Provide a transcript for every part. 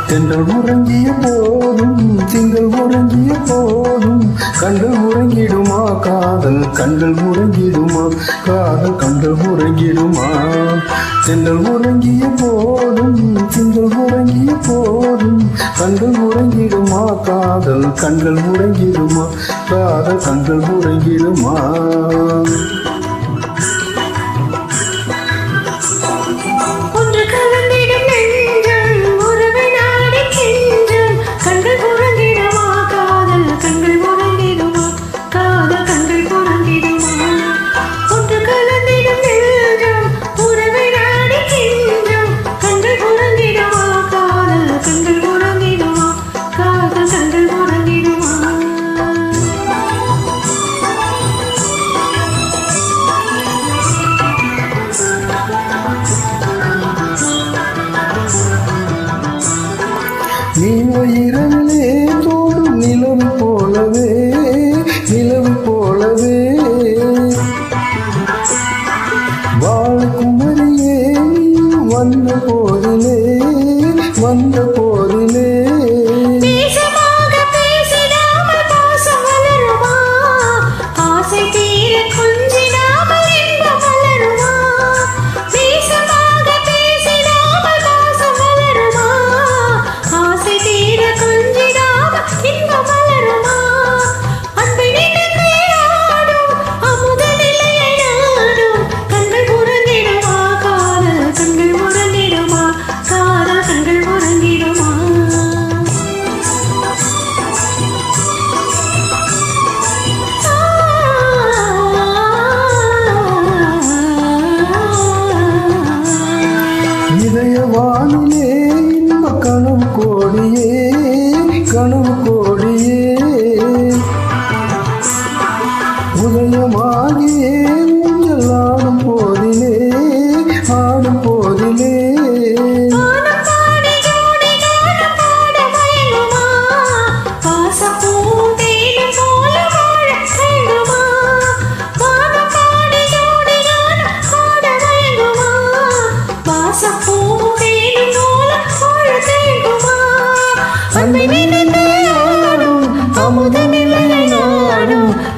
தென்றல் உறங்கிய போதும் திங்கள் உறங்கிய போதும் கண்கள் உறங்கிடுமா காதல் கண்கள் உறங்கிடுமா காதல் கண்கள் உறங்கிடுமா தென்றல் உறங்கிய போதும் திங்கள் உறங்கிய போதும் கண்கள் உறங்கிடுமா காதல் கண்கள் உறங்கிடுமா காதல் கண்கள் உறங்கிடுமா இரவிலே தோடும் நிலவு போலவே நிலவு போலவே வாழ்குமரியே வந்த போதிலே வந்த போதிலே இதயவானிலே இன்ப கனவு கோடியே கனவு கோடியே உதயமாகியே ஊஞ்சல் ஆடும் போதிலே ஆடும் போதிலே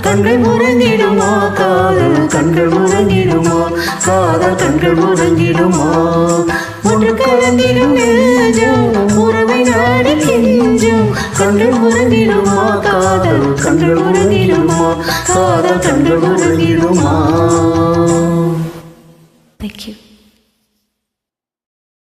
கண்கள் உறங்கிடுமா காதல் கண்கள் உறங்கிடுமா காதல் கண்கள் உறங்கிடுமா ஒன்று கலந்திடும் நெஞ்சம் உறவை நாடி கெஞ்சும் கண்கள் உறங்கிடுமா காதல் கண்கள் உறங்கிடுமா காதல் கண்கள் உறங்கிடுமா